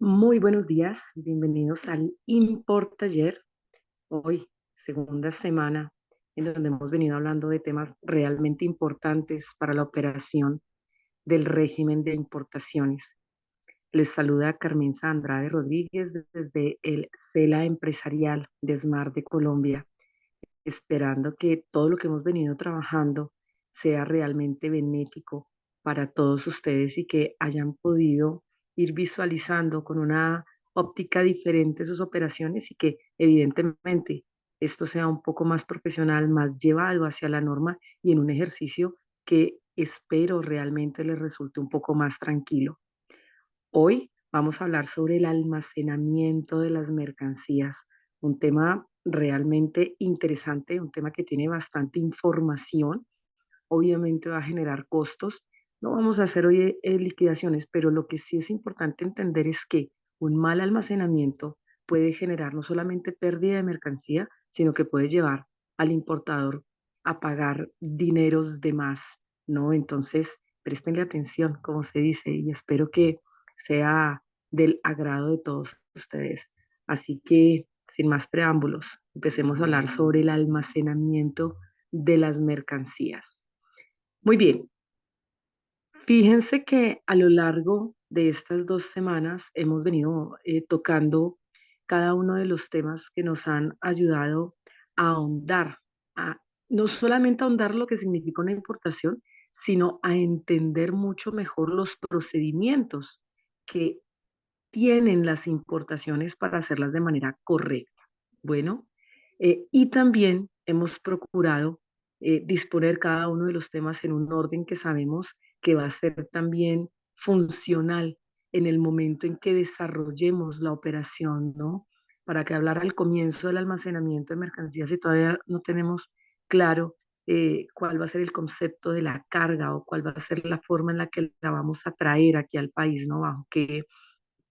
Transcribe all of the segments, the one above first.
Muy buenos días, bienvenidos al Import Taller. Hoy, segunda semana en donde hemos venido hablando de temas realmente importantes para la operación del régimen de importaciones. Les saluda Carmen Andrade Rodríguez desde el CELA Empresarial de SMART de Colombia, esperando que todo lo que hemos venido trabajando sea realmente benéfico para todos ustedes y que hayan podido ir visualizando con una óptica diferente sus operaciones y que evidentemente esto sea un poco más profesional, más llevado hacia la norma y en un ejercicio que espero realmente les resulte un poco más tranquilo. Hoy vamos a hablar sobre el almacenamiento de las mercancías, un tema realmente interesante, un tema que tiene bastante información. Obviamente va a generar costos. No vamos a hacer hoy liquidaciones, pero lo que sí es importante entender es que un mal almacenamiento puede generar no solamente pérdida de mercancía, sino que puede llevar al importador a pagar dineros de más, ¿no? Entonces, prestenle atención, como se dice, y espero que sea del agrado de todos ustedes. Así que, sin más preámbulos, empecemos a hablar sobre el almacenamiento de las mercancías. Muy bien, fíjense que a lo largo de estas 2 semanas hemos venido tocando cada uno de los temas que nos han ayudado a ahondar, a no solamente ahondar lo que significa una importación, sino a entender mucho mejor los procedimientos que tienen las importaciones para hacerlas de manera correcta. Bueno, y también hemos procurado disponer cada uno de los temas en un orden que sabemos que va a ser también funcional en el momento en que desarrollemos la operación, ¿no? Para que hablar al comienzo del almacenamiento de mercancías si todavía no tenemos claro cuál va a ser el concepto de la carga o cuál va a ser la forma en la que la vamos a traer aquí al país, ¿no? Bajo qué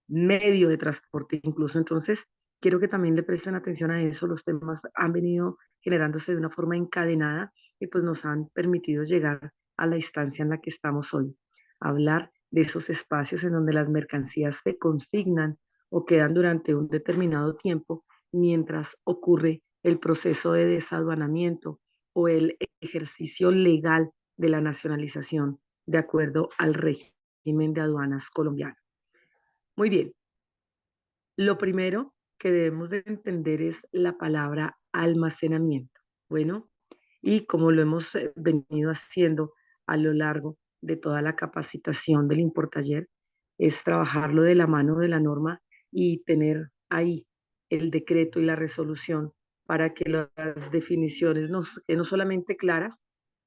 medio de transporte incluso. Entonces, quiero que también le presten atención a eso. Los temas han venido generándose de una forma encadenada y pues nos han permitido llegar a la instancia en la que estamos hoy. Hablar de esos espacios en donde las mercancías se consignan o quedan durante un determinado tiempo mientras ocurre el proceso de desaduanamiento o el ejercicio legal de la nacionalización de acuerdo al régimen de aduanas colombiano. Muy bien, lo primero que debemos de entender es la palabra almacenamiento. Bueno, y como lo hemos venido haciendo a lo largo de toda la capacitación del Importaller, es trabajarlo de la mano de la norma y tener ahí el decreto y la resolución para que las definiciones no solamente claras,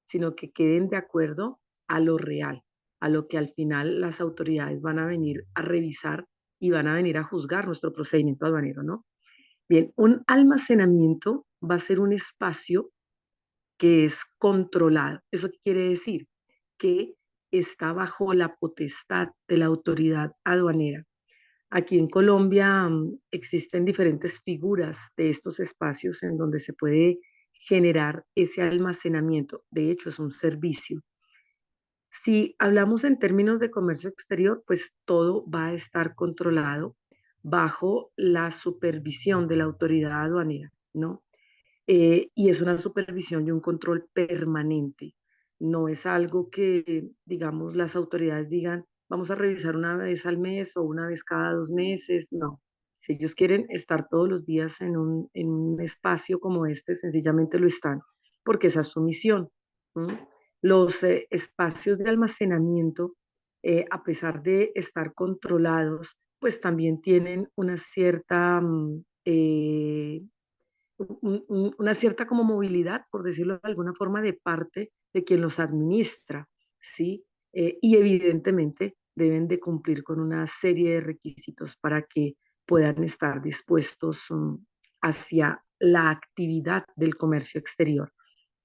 sino que queden de acuerdo a lo real, a lo que al final las autoridades van a venir a revisar y van a venir a juzgar nuestro procedimiento aduanero, ¿no? Bien, un almacenamiento va a ser un espacio que es controlado. ¿Eso qué quiere decir? Que está bajo la potestad de la autoridad aduanera. Aquí en Colombia existen diferentes figuras de estos espacios en donde se puede generar ese almacenamiento. De hecho, es un servicio. Si hablamos en términos de comercio exterior, pues todo va a estar controlado bajo la supervisión de la autoridad aduanera, ¿no? Y es una supervisión y un control permanente. No es algo que, digamos, las autoridades digan, vamos a revisar una vez al mes o una vez cada 2 meses. No. Si ellos quieren estar todos los días en un espacio como este, sencillamente lo están, porque esa es su misión. ¿M? Los espacios de almacenamiento, a pesar de estar controlados, pues también tienen una cierta una cierta como movilidad, por decirlo de alguna forma, de parte de quien los administra, ¿sí? Y evidentemente deben de cumplir con una serie de requisitos para que puedan estar dispuestos hacia la actividad del comercio exterior,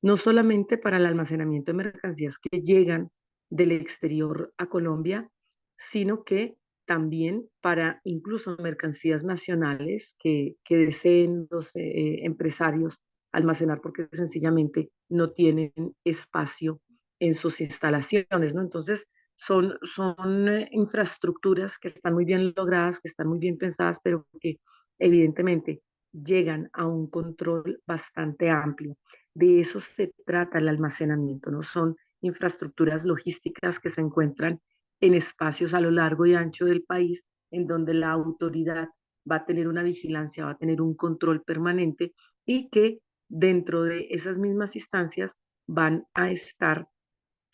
no solamente para el almacenamiento de mercancías que llegan del exterior a Colombia, sino que también para incluso mercancías nacionales que deseen los empresarios almacenar porque sencillamente no tienen espacio en sus instalaciones, ¿no? Entonces, son infraestructuras que están muy bien logradas, que están muy bien pensadas, pero que evidentemente llegan a un control bastante amplio. De eso se trata el almacenamiento, ¿no? Son infraestructuras logísticas que se encuentran en espacios a lo largo y ancho del país, en donde la autoridad va a tener una vigilancia, va a tener un control permanente y que dentro de esas mismas instancias van a estar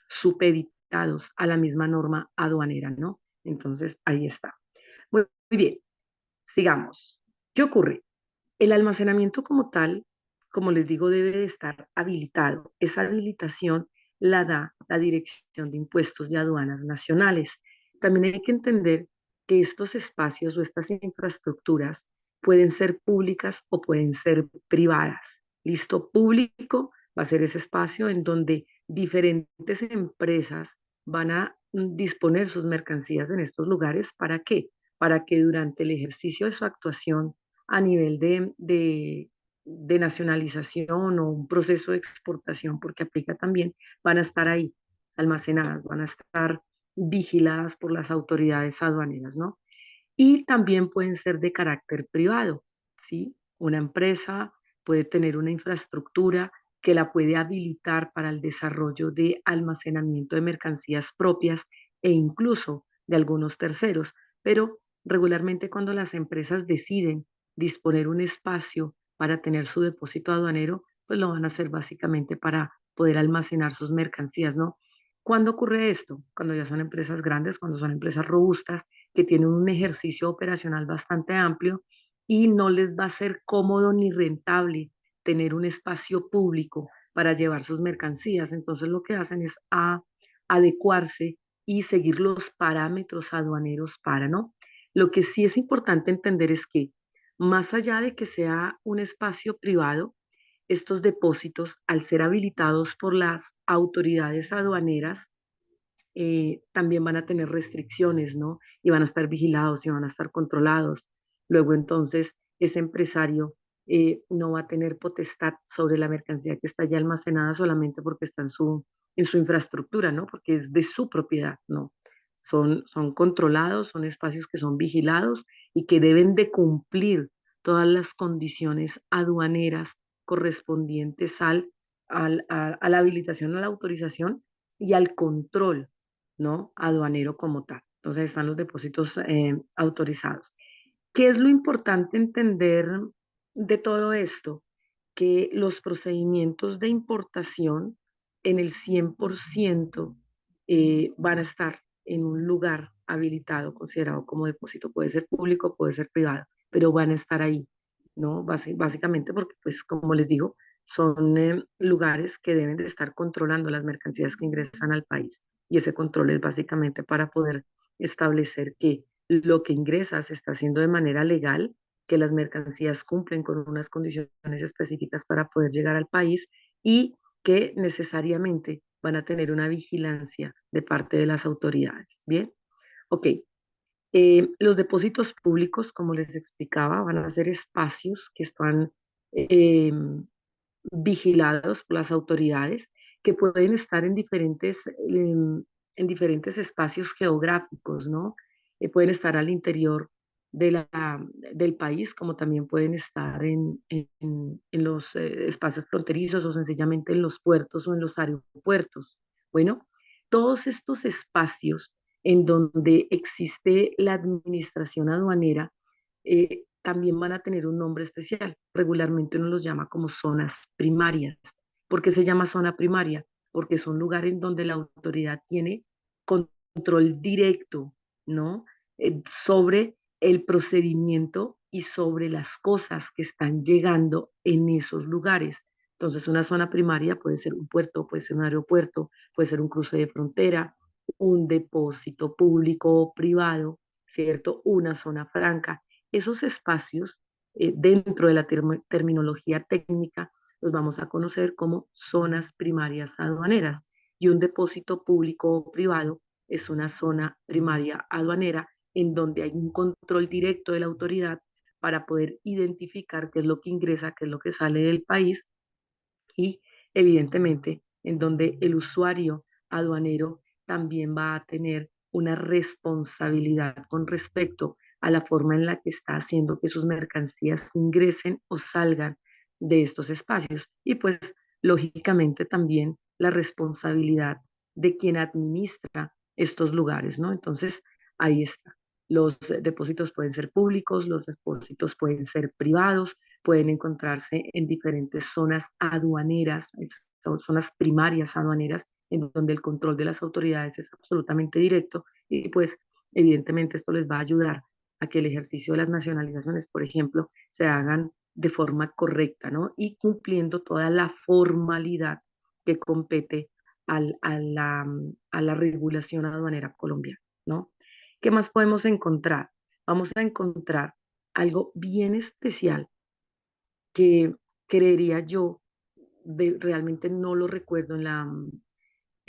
supeditados a la misma norma aduanera, ¿no? Entonces, ahí está. Muy bien, sigamos. ¿Qué ocurre? El almacenamiento como tal, como les digo, debe de estar habilitado. Esa habilitación la da la Dirección de Impuestos de Aduanas Nacionales. También hay que entender que estos espacios o estas infraestructuras pueden ser públicas o pueden ser privadas. Listo, público va a ser ese espacio en donde diferentes empresas van a disponer sus mercancías en estos lugares. ¿Para qué? Para que durante el ejercicio de su actuación a nivel de nacionalización o un proceso de exportación, porque aplica también, van a estar ahí almacenadas, van a estar vigiladas por las autoridades aduaneras, ¿no? Y también pueden ser de carácter privado, ¿sí? Una empresa puede tener una infraestructura que la puede habilitar para el desarrollo de almacenamiento de mercancías propias e incluso de algunos terceros, pero regularmente cuando las empresas deciden disponer un espacio para tener su depósito aduanero, pues lo van a hacer básicamente para poder almacenar sus mercancías, ¿no? ¿Cuándo ocurre esto? Cuando ya son empresas grandes, cuando son empresas robustas, que tienen un ejercicio operacional bastante amplio y no les va a ser cómodo ni rentable tener un espacio público para llevar sus mercancías. Entonces lo que hacen es adecuarse y seguir los parámetros aduaneros para, ¿no? Lo que sí es importante entender es que más allá de que sea un espacio privado, estos depósitos, al ser habilitados por las autoridades aduaneras, también van a tener restricciones, ¿no? Y van a estar vigilados y van a estar controlados. Luego entonces ese empresario no va a tener potestad sobre la mercancía que está ya almacenada solamente porque está en su infraestructura, ¿no? Porque es de su propiedad, ¿no? Son controlados, son espacios que son vigilados y que deben de cumplir todas las condiciones aduaneras correspondientes a la habilitación, a la autorización y al control, ¿no? Aduanero como tal. Entonces están los depósitos autorizados. ¿Qué es lo importante entender de todo esto? Que los procedimientos de importación en el 100% van a estar en un lugar habilitado, considerado como depósito. Puede ser público, puede ser privado, pero van a estar ahí, ¿no? Básicamente porque, pues, como les digo, son lugares que deben de estar controlando las mercancías que ingresan al país. Y ese control es básicamente para poder establecer que lo que ingresa se está haciendo de manera legal, que las mercancías cumplen con unas condiciones específicas para poder llegar al país y que necesariamente van a tener una vigilancia de parte de las autoridades. Bien, ok. Los depósitos públicos, como les explicaba, van a ser espacios que están eh, vigilados por las autoridades, que pueden estar en diferentes espacios geográficos, ¿no? Pueden estar al interior de del país, como también pueden estar en los espacios fronterizos o sencillamente en los puertos o en los aeropuertos. Bueno, todos estos espacios en donde existe la administración aduanera, también van a tener un nombre especial. Regularmente uno los llama como zonas primarias. ¿Por qué se llama zona primaria? Porque es un lugar en donde la autoridad tiene control directo, ¿no? Sobre el procedimiento y sobre las cosas que están llegando en esos lugares. Entonces, una zona primaria puede ser un puerto, puede ser un aeropuerto, puede ser un cruce de frontera, un depósito público o privado, ¿cierto? Una zona franca. Esos espacios, dentro de la terminología técnica, los vamos a conocer como zonas primarias aduaneras. Y un depósito público o privado es una zona primaria aduanera en donde hay un control directo de la autoridad para poder identificar qué es lo que ingresa, qué es lo que sale del país y evidentemente en donde el usuario aduanero también va a tener una responsabilidad con respecto a la forma en la que está haciendo que sus mercancías ingresen o salgan de estos espacios. Y pues, lógicamente, también la responsabilidad de quien administra estos lugares, ¿no? Entonces, ahí está. Los depósitos pueden ser públicos, los depósitos pueden ser privados, pueden encontrarse en diferentes zonas aduaneras, zonas primarias aduaneras, en donde el control de las autoridades es absolutamente directo y pues evidentemente esto les va a ayudar a que el ejercicio de las nacionalizaciones, por ejemplo, se hagan de forma correcta, ¿no? Y cumpliendo toda la formalidad que compete a la regulación aduanera colombiana, ¿no? ¿Qué más podemos encontrar? Vamos a encontrar algo bien especial que creería yo, realmente no lo recuerdo en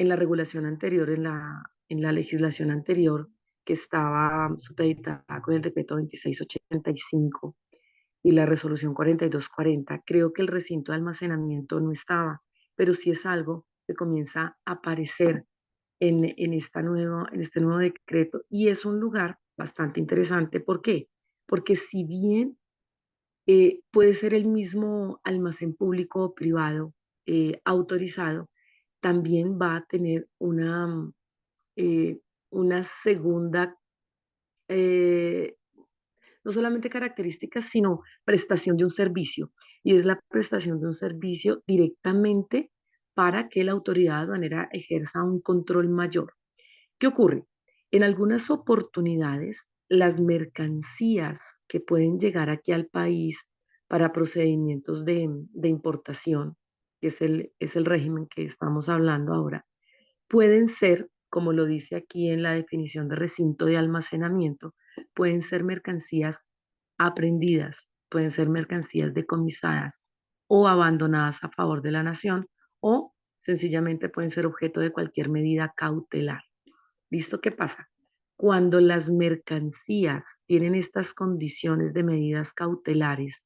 la regulación anterior, en la legislación anterior, que estaba supeditada con el decreto 2685 y la resolución 4240. Creo que el recinto de almacenamiento no estaba, pero sí es algo que comienza a aparecer en este nuevo decreto y es un lugar bastante interesante. ¿Por qué? Porque si bien puede ser el mismo almacén público o privado autorizado, también va a tener eh, una segunda, eh, no solamente características, sino prestación de un servicio. Y es la prestación de un servicio directamente para que la autoridad aduanera ejerza un control mayor. ¿Qué ocurre? En algunas oportunidades, las mercancías que pueden llegar aquí al país para procedimientos de importación, que es el régimen que estamos hablando ahora, pueden ser, como lo dice aquí en la definición de recinto de almacenamiento, pueden ser mercancías aprehendidas, pueden ser mercancías decomisadas o abandonadas a favor de la nación o sencillamente pueden ser objeto de cualquier medida cautelar. ¿Listo? ¿Qué pasa? Cuando las mercancías tienen estas condiciones de medidas cautelares,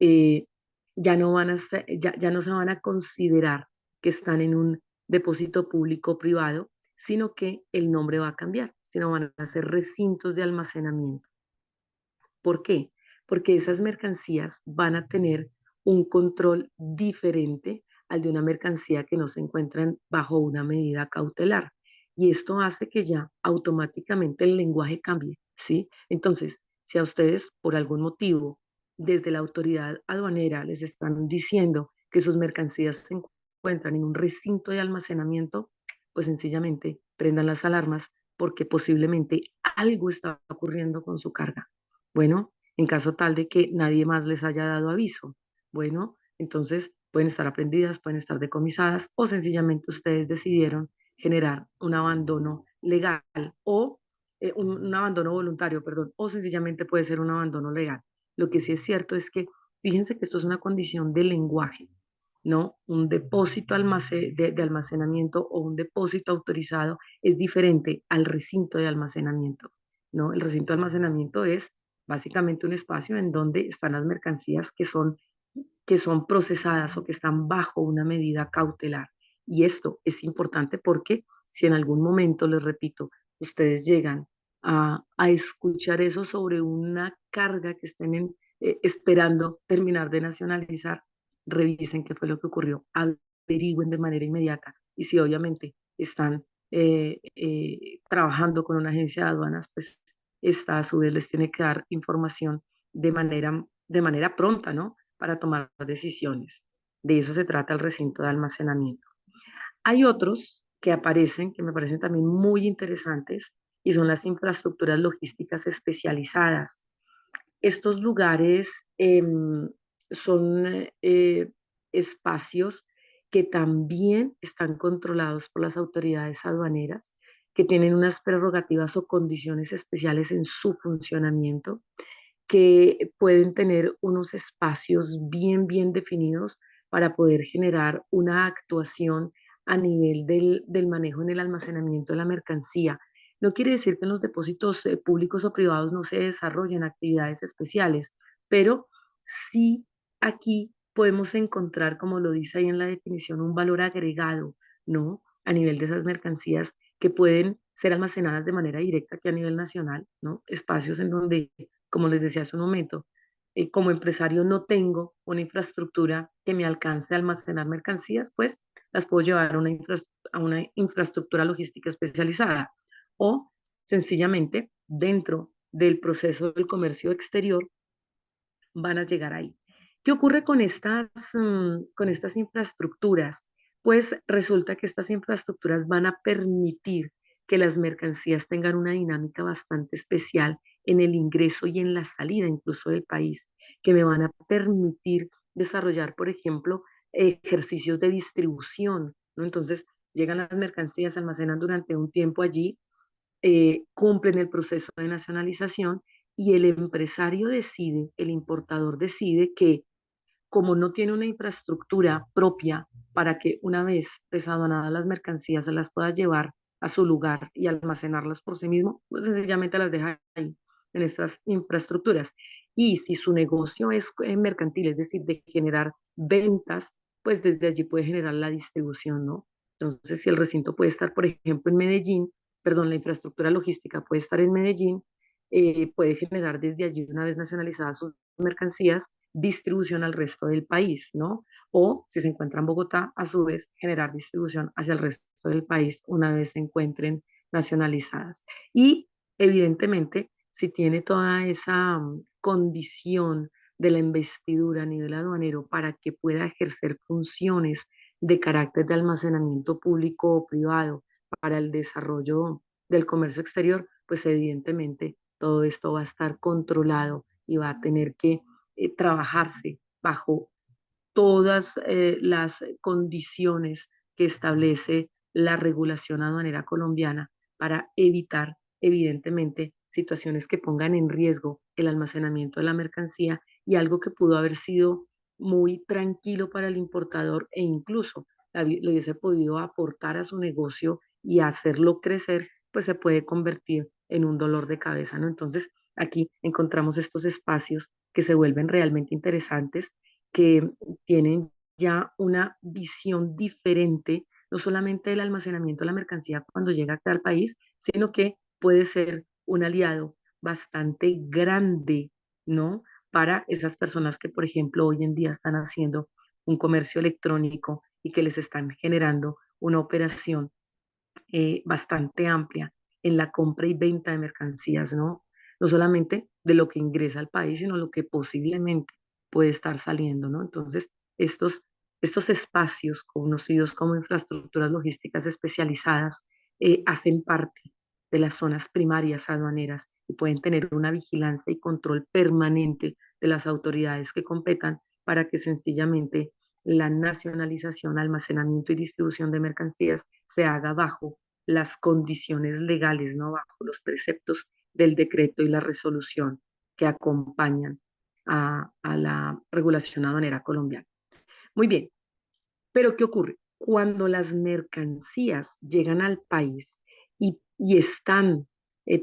eh, ya no se van a considerar que están en un depósito público o privado, sino que el nombre va a cambiar, sino van a ser recintos de almacenamiento. ¿Por qué? Porque esas mercancías van a tener un control diferente al de una mercancía que no se encuentra bajo una medida cautelar. Y esto hace que ya automáticamente el lenguaje cambie, ¿sí? Entonces, si a ustedes por algún motivo desde la autoridad aduanera les están diciendo que sus mercancías se encuentran en un recinto de almacenamiento, pues sencillamente prendan las alarmas porque posiblemente algo está ocurriendo con su carga. Bueno, en caso tal de que nadie más les haya dado aviso. Bueno, entonces pueden estar aprendidas, pueden estar decomisadas o sencillamente ustedes decidieron generar un abandono legal o un abandono voluntario, perdón, o sencillamente puede ser un abandono legal. Lo que sí es cierto es que fíjense que esto es una condición de lenguaje, ¿no? Un depósito de almacenamiento o un depósito autorizado es diferente al recinto de almacenamiento, ¿no? El recinto de almacenamiento es básicamente un espacio en donde están las mercancías que son procesadas o que están bajo una medida cautelar. Y esto es importante porque si en algún momento, les repito, ustedes llegan a escuchar eso sobre una carga que estén esperando terminar de nacionalizar, revisen qué fue lo que ocurrió, averigüen de manera inmediata y si obviamente están trabajando con una agencia de aduanas, pues esta a su vez les tiene que dar información de manera pronta, ¿no? Para tomar decisiones. De eso se trata el recinto de almacenamiento. Hay otros que aparecen, que me parecen también muy interesantes, y son las infraestructuras logísticas especializadas. Estos lugares son espacios que también están controlados por las autoridades aduaneras, que tienen unas prerrogativas o condiciones especiales en su funcionamiento, que pueden tener unos espacios bien definidos para poder generar una actuación a nivel del manejo en el almacenamiento de la mercancía. No quiere decir que en los depósitos públicos o privados no se desarrollen actividades especiales, pero sí aquí podemos encontrar, como lo dice ahí en la definición, un valor agregado, ¿no? A nivel de esas mercancías que pueden ser almacenadas de manera directa aquí a nivel nacional, ¿no? Espacios en donde, como les decía hace un momento, como empresario no tengo una infraestructura que me alcance a almacenar mercancías, pues las puedo llevar a una infraestructura logística especializada o sencillamente dentro del proceso del comercio exterior van a llegar ahí. ¿Qué ocurre con estas infraestructuras? Pues resulta que estas infraestructuras van a permitir que las mercancías tengan una dinámica bastante especial en el ingreso y en la salida incluso del país, que me van a permitir desarrollar, por ejemplo, ejercicios de distribución, ¿no? Entonces, llegan las mercancías, se almacenan durante un tiempo allí, cumplen el proceso de nacionalización y el empresario decide, el importador decide que como no tiene una infraestructura propia para que una vez desaduanadas las mercancías se las pueda llevar a su lugar y almacenarlas por sí mismo, pues sencillamente las deja ahí en estas infraestructuras. Y si su negocio es mercantil, es decir, de generar ventas, pues desde allí puede generar la distribución, ¿no? Entonces, si el recinto puede estar, por ejemplo, en Medellín, perdón, la infraestructura logística puede estar en Medellín, puede generar desde allí, una vez nacionalizadas sus mercancías, distribución al resto del país, ¿no? O si se encuentra en Bogotá, a su vez, generar distribución hacia el resto del país una vez se encuentren nacionalizadas. Y evidentemente, si tiene toda esa condición de la investidura a nivel aduanero para que pueda ejercer funciones de carácter de almacenamiento público o privado para el desarrollo del comercio exterior, pues evidentemente todo esto va a estar controlado y va a tener que trabajarse bajo todas las condiciones que establece la regulación aduanera colombiana para evitar, evidentemente, situaciones que pongan en riesgo el almacenamiento de la mercancía y algo que pudo haber sido muy tranquilo para el importador e incluso le hubiese podido aportar a su negocio y hacerlo crecer, pues se puede convertir en un dolor de cabeza, ¿no? Entonces, aquí encontramos estos espacios que se vuelven realmente interesantes, que tienen ya una visión diferente, no solamente del almacenamiento de la mercancía cuando llega acá al país, sino que puede ser un aliado bastante grande, ¿no? Para esas personas que, por ejemplo, hoy en día están haciendo un comercio electrónico y que les están generando una operación bastante amplia en la compra y venta de mercancías, ¿no? No solamente de lo que ingresa al país, sino lo que posiblemente puede estar saliendo, ¿no? Entonces, estos espacios conocidos como infraestructuras logísticas especializadas hacen parte de las zonas primarias aduaneras y pueden tener una vigilancia y control permanente de las autoridades que competan para que sencillamente la nacionalización, almacenamiento y distribución de mercancías se haga bajo las condiciones legales, ¿no? Bajo los preceptos del decreto y la resolución que acompañan a la regulación aduanera colombiana. Muy bien, pero ¿qué ocurre? Cuando las mercancías llegan al país y están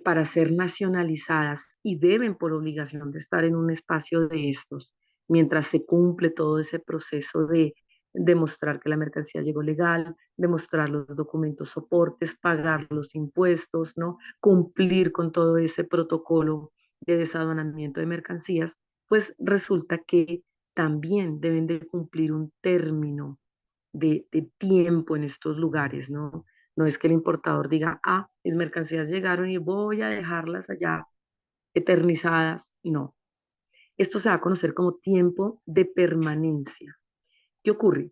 para ser nacionalizadas y deben por obligación de estar en un espacio de estos, mientras se cumple todo ese proceso de demostrar que la mercancía llegó legal, demostrar los documentos soportes, pagar los impuestos, ¿no? Cumplir con todo ese protocolo de desaduanamiento de mercancías, pues resulta que también deben de cumplir un término de tiempo en estos lugares, ¿no? No es que el importador diga, ah, mis mercancías llegaron y voy a dejarlas allá eternizadas. No, esto se va a conocer como tiempo de permanencia. ¿Qué ocurre?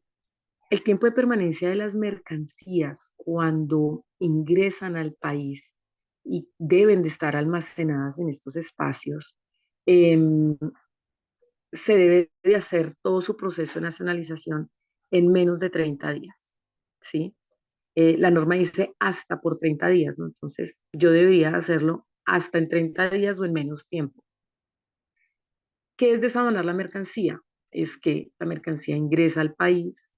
El tiempo de permanencia de las mercancías cuando ingresan al país y deben de estar almacenadas en estos espacios, eh, se debe de hacer todo su proceso de nacionalización en menos de 30 días, ¿sí? La norma dice hasta por 30 días, ¿no? Entonces, yo debería hacerlo hasta en 30 días o en menos tiempo. ¿Qué es desaduanar la mercancía? Es que la mercancía ingresa al país,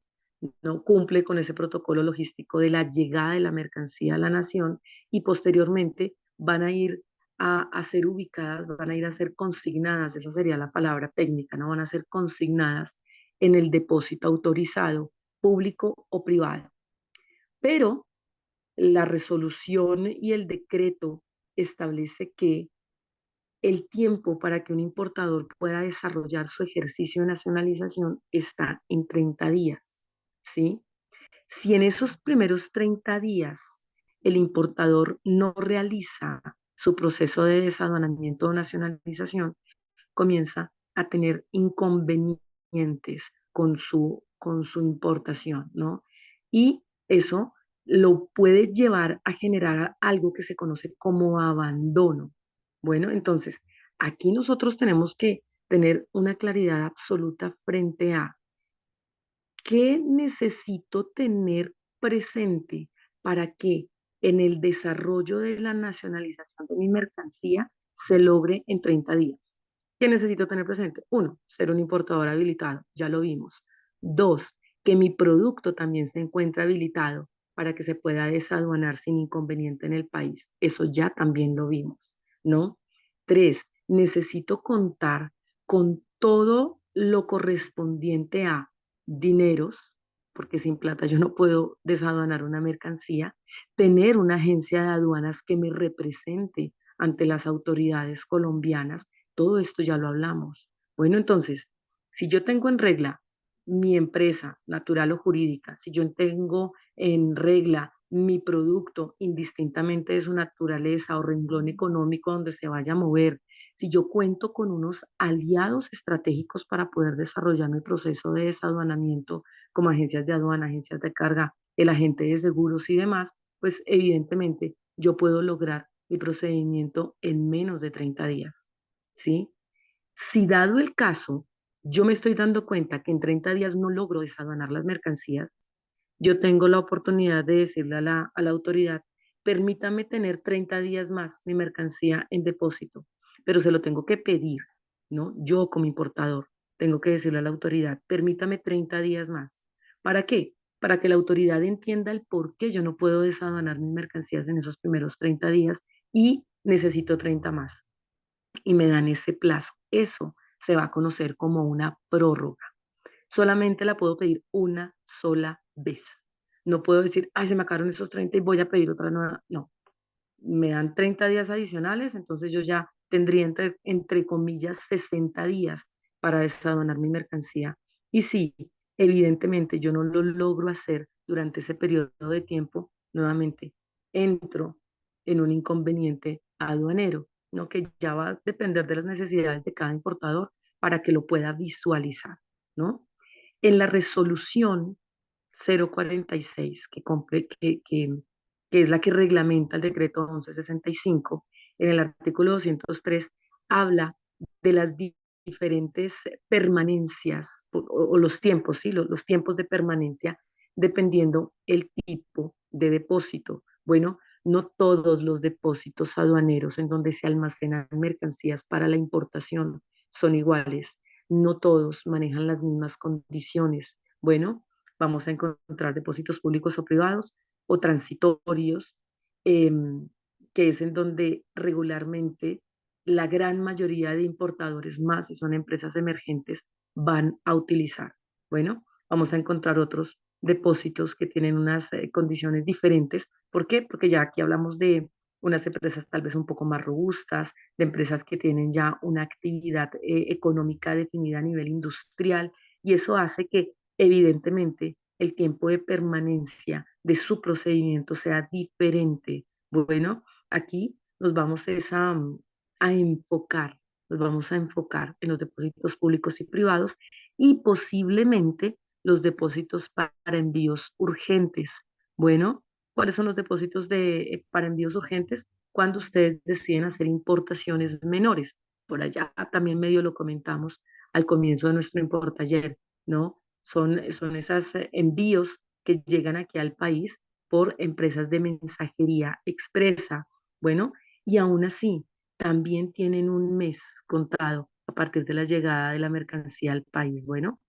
no cumple con ese protocolo logístico de la llegada de la mercancía a la nación y posteriormente van a ir a ser ubicadas, van a ir a ser consignadas, esa sería la palabra técnica, ¿no? Van a ser consignadas en el depósito autorizado, público o privado. Pero la resolución y el decreto establece que el tiempo para que un importador pueda desarrollar su ejercicio de nacionalización está en 30 días, ¿sí? Si en esos primeros 30 días el importador no realiza su proceso de desaduanamiento o nacionalización, comienza a tener inconvenientes con su importación, ¿no? Y eso lo puede llevar a generar algo que se conoce como abandono. Bueno, entonces, aquí nosotros tenemos que tener una claridad absoluta frente a qué necesito tener presente para que en el desarrollo de la nacionalización de mi mercancía se logre en 30 días. ¿Qué necesito tener presente? Uno, ser un importador habilitado, ya lo vimos. Dos, que mi producto también se encuentre habilitado para que se pueda desaduanar sin inconveniente en el país. Eso ya también lo vimos, ¿no? Tres, necesito contar con todo lo correspondiente a dineros, porque sin plata yo no puedo desaduanar una mercancía, tener una agencia de aduanas que me represente ante las autoridades colombianas, todo esto ya lo hablamos. Bueno, entonces, si yo tengo en regla mi empresa natural o jurídica, si yo tengo en regla mi producto indistintamente de su naturaleza o renglón económico donde se vaya a mover, si yo cuento con unos aliados estratégicos para poder desarrollar mi proceso de desaduanamiento, como agencias de aduana, agencias de carga, el agente de seguros y demás, pues evidentemente yo puedo lograr mi procedimiento en menos de 30 días, ¿sí? Si dado el caso, yo me estoy dando cuenta que en 30 días no logro desaduanar las mercancías, yo tengo la oportunidad de decirle a la autoridad, permítame tener 30 días más mi mercancía en depósito, pero se lo tengo que pedir, ¿no? Yo como importador tengo que decirle a la autoridad, permítame 30 días más. ¿Para qué? Para que la autoridad entienda el por qué yo no puedo desaduanar mis mercancías en esos primeros 30 días y necesito 30 más. Y me dan ese plazo. Eso se va a conocer como una prórroga. Solamente la puedo pedir una sola vez. No puedo decir, ay, se me acabaron esos 30 y voy a pedir otra nueva. No, me dan 30 días adicionales, entonces yo ya tendría entre comillas 60 días para desaduanar mi mercancía. Y sí, evidentemente yo no lo logro hacer durante ese periodo de tiempo, nuevamente entro en un inconveniente aduanero, ¿no? Que ya va a depender de las necesidades de cada importador para que lo pueda visualizar, ¿no? En la resolución 046, que es la que reglamenta el decreto 1165, en el artículo 203, habla de las diferentes permanencias o los tiempos, ¿sí? Los tiempos de permanencia dependiendo el tipo de depósito. Bueno, no todos los depósitos aduaneros en donde se almacenan mercancías para la importación son iguales. No todos manejan las mismas condiciones. Bueno, vamos a encontrar depósitos públicos o privados o transitorios, eh, que es en donde regularmente la gran mayoría de importadores, más si son empresas emergentes, van a utilizar. Bueno, vamos a encontrar otros depósitos que tienen unas condiciones diferentes. ¿Por qué? Porque ya aquí hablamos de unas empresas tal vez un poco más robustas, de empresas que tienen ya una actividad económica definida a nivel industrial, y eso hace que evidentemente el tiempo de permanencia de su procedimiento sea diferente. Bueno, aquí nos vamos a enfocar, nos vamos a enfocar en los depósitos públicos y privados y posiblemente los depósitos para envíos urgentes. Bueno, ¿cuáles son los depósitos para envíos urgentes? Cuando ustedes deciden hacer importaciones menores. Por allá también medio lo comentamos al comienzo de nuestro importaller, ¿no? Son esos envíos que llegan aquí al país por empresas de mensajería expresa. Bueno, y aún así, también tienen un mes contado a partir de la llegada de la mercancía al país. Bueno,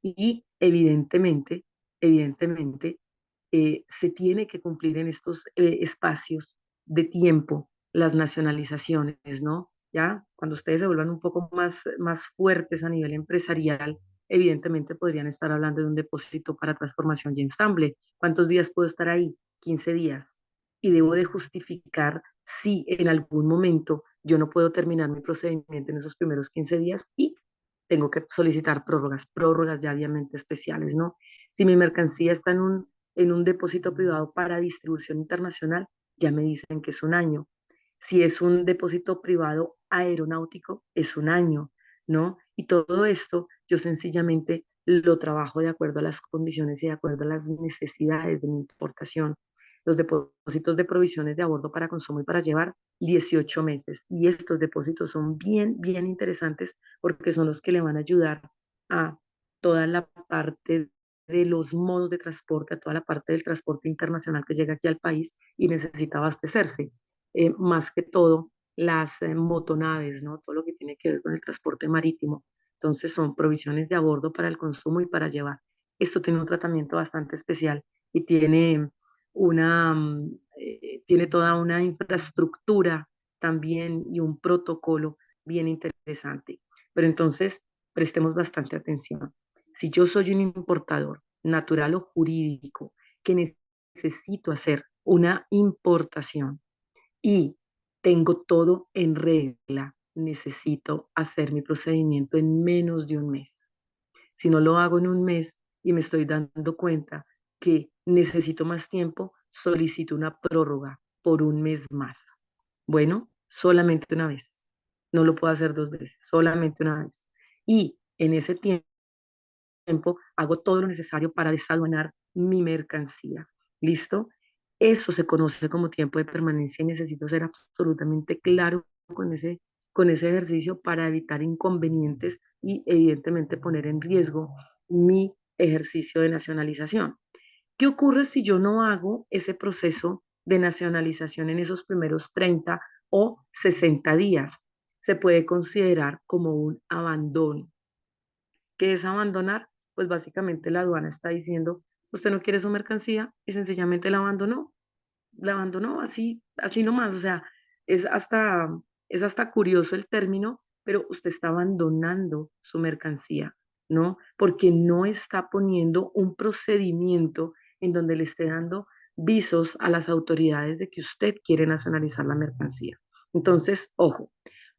y evidentemente, se tiene que cumplir en estos espacios de tiempo las nacionalizaciones, ¿no? Ya, cuando ustedes se vuelvan un poco más fuertes a nivel empresarial, evidentemente podrían estar hablando de un depósito para transformación y ensamble. ¿Cuántos días puedo estar ahí? 15 días y debo de justificar si en algún momento yo no puedo terminar mi procedimiento en esos primeros 15 días y tengo que solicitar prórrogas ya obviamente especiales, ¿no? Si mi mercancía está en un depósito privado para distribución internacional, ya me dicen que es un año. Si es un depósito privado aeronáutico, es un año, ¿no? Y todo esto yo sencillamente lo trabajo de acuerdo a las condiciones y de acuerdo a las necesidades de mi importación. Los depósitos de provisiones de a bordo para consumo y para llevar 18 meses. Y estos depósitos son bien, bien interesantes porque son los que le van a ayudar a toda la parte de los modos de transporte, a toda la parte del transporte internacional que llega aquí al país y necesita abastecerse. Más que todo las motonaves, ¿no? Todo lo que tiene que ver con el transporte marítimo. Entonces son provisiones de a bordo para el consumo y para llevar. Esto tiene un tratamiento bastante especial y tiene toda una infraestructura también y un protocolo bien interesante. Pero entonces, prestemos bastante atención. Si yo soy un importador natural o jurídico que necesito hacer una importación y tengo todo en regla, necesito hacer mi procedimiento en menos de un mes. Si no lo hago en un mes y me estoy dando cuenta que necesito más tiempo, solicito una prórroga por un mes más. Bueno, solamente una vez. No lo puedo hacer dos veces, solamente una vez. Y en ese tiempo hago todo lo necesario para desaduanar mi mercancía. ¿Listo? Eso se conoce como tiempo de permanencia y necesito ser absolutamente claro con ese ejercicio para evitar inconvenientes y evidentemente poner en riesgo mi ejercicio de nacionalización. ¿Qué ocurre si yo no hago ese proceso de nacionalización en esos primeros 30 o 60 días? Se puede considerar como un abandono. ¿Qué es abandonar? Pues básicamente la aduana está diciendo, usted no quiere su mercancía y sencillamente la abandonó así, así nomás, o sea, es hasta, es hasta curioso el término, pero usted está abandonando su mercancía, ¿no? Porque no está poniendo un procedimiento en donde le esté dando visos a las autoridades de que usted quiere nacionalizar la mercancía. Entonces, ojo,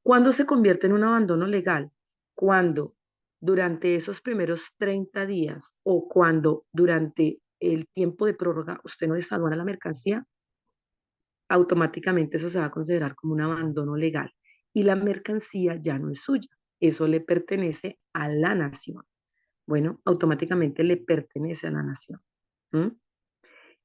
¿cuándo se convierte en un abandono legal? Cuando durante esos primeros 30 días o cuando durante el tiempo de prórroga usted no desaduana la mercancía, automáticamente eso se va a considerar como un abandono legal y la mercancía ya no es suya, eso le pertenece a la nación. Bueno, automáticamente le pertenece a la nación. ¿Mm?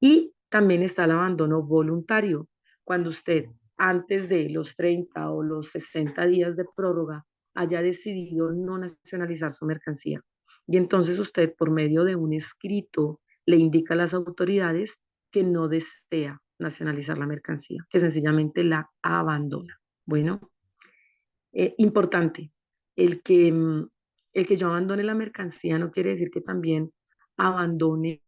Y también está el abandono voluntario, cuando usted antes de los 30 o los 60 días de prórroga haya decidido no nacionalizar su mercancía. Y entonces usted por medio de un escrito le indica a las autoridades que no desea nacionalizar la mercancía, que sencillamente la abandona. Bueno, importante, el que, el que yo abandone la mercancía no quiere decir que también abandone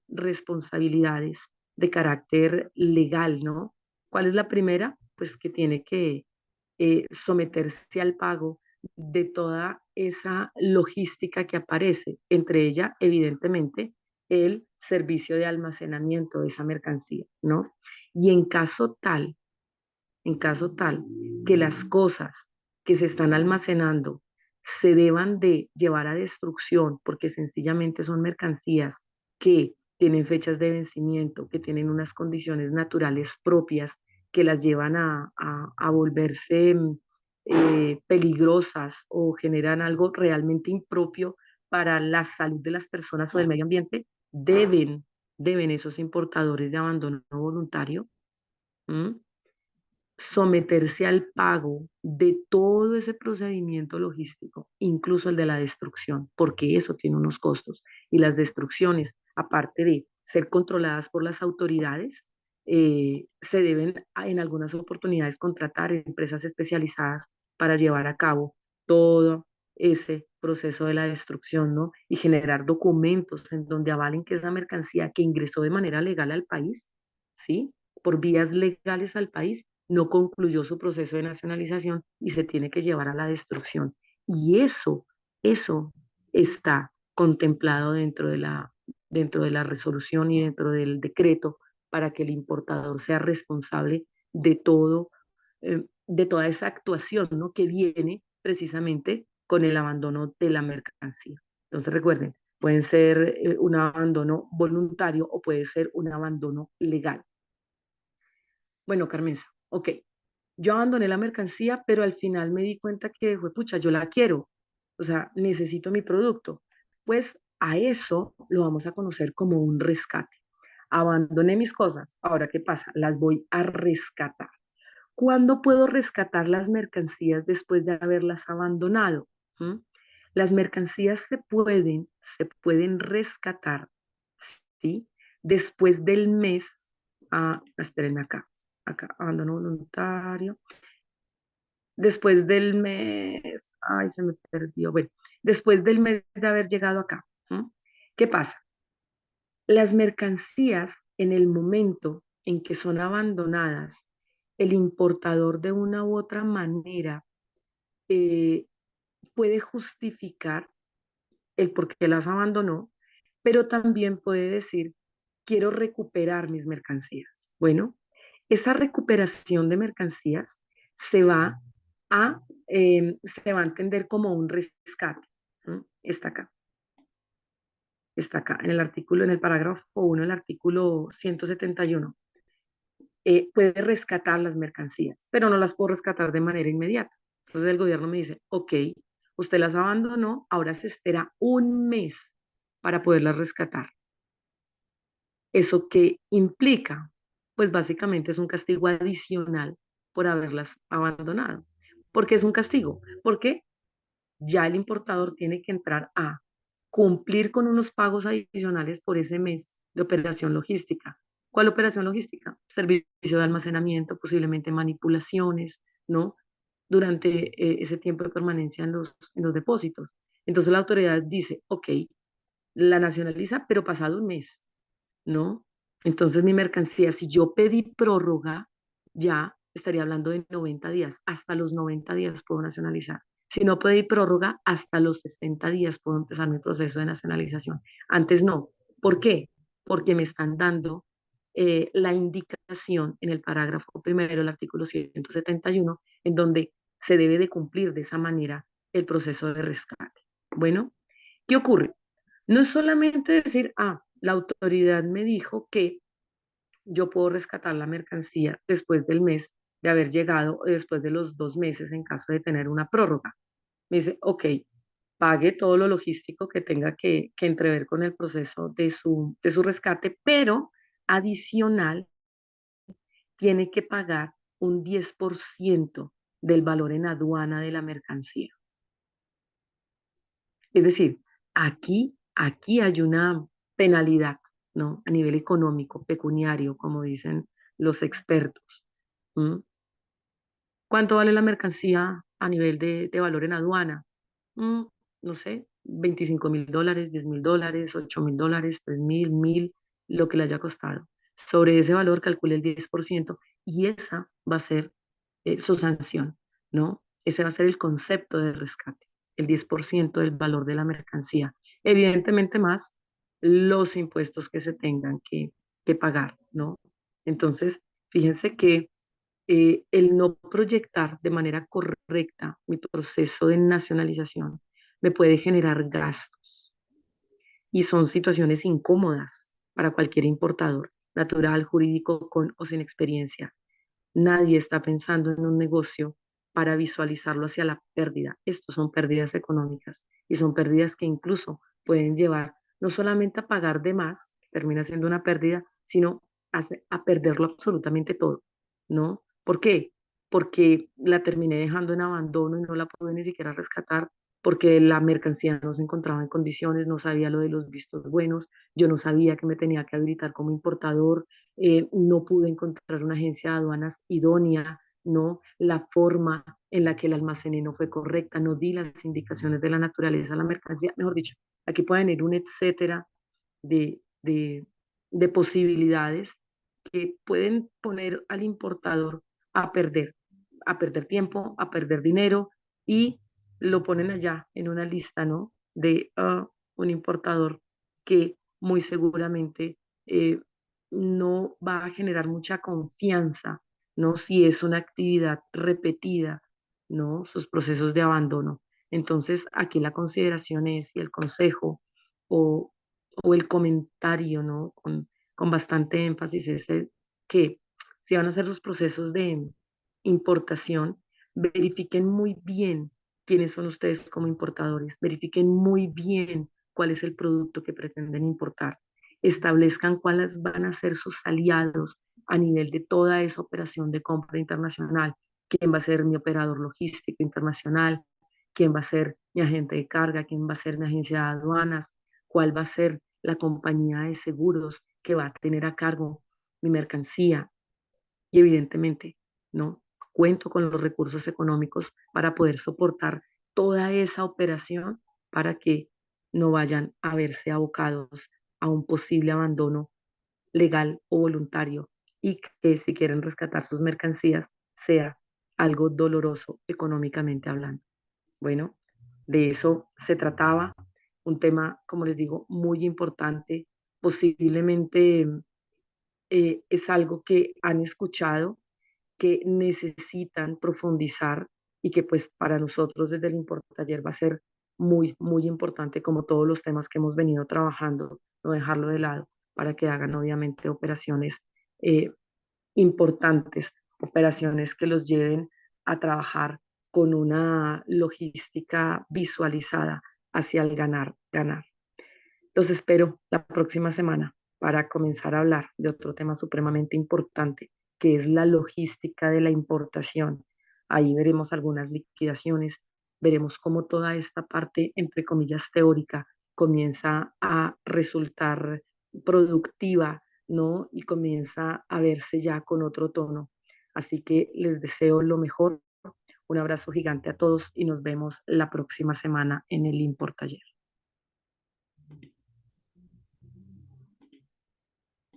responsabilidades de carácter legal, ¿no? ¿Cuál es la primera? Pues que tiene que someterse al pago de toda esa logística que aparece, entre ella, evidentemente, el servicio de almacenamiento de esa mercancía, ¿no? Y en caso tal que las cosas que se están almacenando se deban de llevar a destrucción porque sencillamente son mercancías que tienen fechas de vencimiento, que tienen unas condiciones naturales propias que las llevan a volverse peligrosas o generan algo realmente impropio para la salud de las personas o del medio ambiente, deben esos importadores de abandono voluntario, ¿m? Someterse al pago de todo ese procedimiento logístico, incluso el de la destrucción, porque eso tiene unos costos. Y las destrucciones, aparte de ser controladas por las autoridades, se deben en algunas oportunidades contratar empresas especializadas para llevar a cabo todo ese proceso de la destrucción, ¿no? Y generar documentos en donde avalen que es la mercancía que ingresó de manera legal al país, ¿sí? Por vías legales al país no concluyó su proceso de nacionalización y se tiene que llevar a la destrucción. Y eso está contemplado dentro de la resolución y dentro del decreto para que el importador sea responsable de todo, de toda esa actuación, ¿no? Que viene precisamente con el abandono de la mercancía. Entonces recuerden, pueden ser un abandono voluntario o puede ser un abandono legal. Bueno, Carmenza, ok, yo abandoné la mercancía, pero al final me di cuenta que, pucha, yo la quiero, o sea, necesito mi producto. Pues a eso lo vamos a conocer como un rescate. Abandoné mis cosas, ahora ¿qué pasa? Las voy a rescatar. ¿Cuándo puedo rescatar las mercancías después de haberlas abandonado? ¿Mm? Las mercancías se pueden rescatar, ¿sí? Después del mes, espérenme acá, abandono voluntario. Después del mes, ay, se me perdió. Bueno, después del mes de haber llegado acá, ¿mm? ¿Qué pasa? Las mercancías, en el momento en que son abandonadas, el importador de una u otra manera eh, puede justificar el por qué las abandonó, pero también puede decir, quiero recuperar mis mercancías. Bueno, esa recuperación de mercancías se va se va a entender como un rescate. ¿Mm? Está acá, en el artículo, en el parágrafo 1, el artículo 171. Puede rescatar las mercancías, pero no las puedo rescatar de manera inmediata. Entonces el gobierno me dice, ok, usted las abandonó, ahora se espera un mes para poderlas rescatar. ¿Eso qué implica? Pues básicamente es un castigo adicional por haberlas abandonado. ¿Por qué es un castigo? Porque ya el importador tiene que entrar a cumplir con unos pagos adicionales por ese mes de operación logística. ¿Cuál operación logística? Servicio de almacenamiento, posiblemente manipulaciones, ¿no? Durante ese tiempo de permanencia en los depósitos. Entonces la autoridad dice, ok, la nacionaliza, pero pasado un mes, ¿no? Entonces mi mercancía, si yo pedí prórroga, ya estaría hablando de 90 días. Hasta los 90 días puedo nacionalizar. Si no pedí prórroga, hasta los 60 días puedo empezar mi proceso de nacionalización. Antes no. ¿Por qué? Porque me están dando la indicación en el parágrafo primero del artículo 171, en donde se debe de cumplir de esa manera el proceso de rescate. Bueno, ¿qué ocurre? No es solamente decir, la autoridad me dijo que yo puedo rescatar la mercancía después del mes de haber llegado o después de los 2 meses en caso de tener una prórroga. Me dice, ok, pague todo lo logístico que tenga que entrever con el proceso de su rescate, pero adicional tiene que pagar un 10% del valor en aduana de la mercancía. Es decir, aquí hay una penalidad, ¿no? A nivel económico, pecuniario, como dicen los expertos. ¿Mm? ¿Cuánto vale la mercancía a nivel de valor en aduana? Mm, no sé, $25.000, $10.000, $8.000, 3.000, 1.000, lo que le haya costado. Sobre ese valor calcule el 10% y esa va a ser su sanción, ¿no? Ese va a ser el concepto de rescate, el 10% del valor de la mercancía. Evidentemente más los impuestos que se tengan que pagar, ¿no? Entonces, fíjense que el no proyectar de manera correcta mi proceso de nacionalización me puede generar gastos y son situaciones incómodas para cualquier importador, natural, jurídico, con o sin experiencia. Nadie está pensando en un negocio para visualizarlo hacia la pérdida. Estos son pérdidas económicas y son pérdidas que incluso pueden llevar no solamente a pagar de más, que termina siendo una pérdida, sino a perderlo absolutamente todo, ¿no? ¿Por qué? Porque la terminé dejando en abandono y no la pude ni siquiera rescatar porque la mercancía no se encontraba en condiciones, no sabía lo de los vistos buenos, yo no sabía que me tenía que habilitar como importador, no pude encontrar una agencia de aduanas idónea, no la forma en la que el almacené no fue correcta, no di las indicaciones de la naturaleza de la mercancía, mejor dicho, aquí pueden ir un etcétera de posibilidades que pueden poner al importador a perder, a perder tiempo, a perder dinero y lo ponen allá en una lista, ¿no? De un importador que muy seguramente no va a generar mucha confianza, ¿no? Si es una actividad repetida, ¿no? Sus procesos de abandono. Entonces, aquí la consideración es, y el consejo o, o el comentario, ¿no? Con bastante énfasis es que si van a hacer sus procesos de importación, verifiquen muy bien quiénes son ustedes como importadores, verifiquen muy bien cuál es el producto que pretenden importar, establezcan cuáles van a ser sus aliados a nivel de toda esa operación de compra internacional, quién va a ser mi operador logístico internacional, quién va a ser mi agente de carga, quién va a ser mi agencia de aduanas, cuál va a ser la compañía de seguros que va a tener a cargo mi mercancía, y evidentemente, ¿no? Cuento con los recursos económicos para poder soportar toda esa operación para que no vayan a verse abocados a un posible abandono legal o voluntario y que si quieren rescatar sus mercancías sea algo doloroso económicamente hablando. Bueno, de eso se trataba, un tema, como les digo, muy importante, posiblemente es algo que han escuchado, que necesitan profundizar y que pues para nosotros desde el Importaller va a ser muy, muy importante como todos los temas que hemos venido trabajando, no dejarlo de lado para que hagan obviamente operaciones eh, importantes, operaciones que los lleven a trabajar con una logística visualizada hacia el ganar, ganar. Los espero la próxima semana para comenzar a hablar de otro tema supremamente importante, que es la logística de la importación. Ahí veremos algunas liquidaciones, veremos cómo toda esta parte, entre comillas, teórica comienza a resultar productiva, ¿no? Y comienza a verse ya con otro tono. Así que les deseo lo mejor. Un abrazo gigante a todos y nos vemos la próxima semana en el Importaller.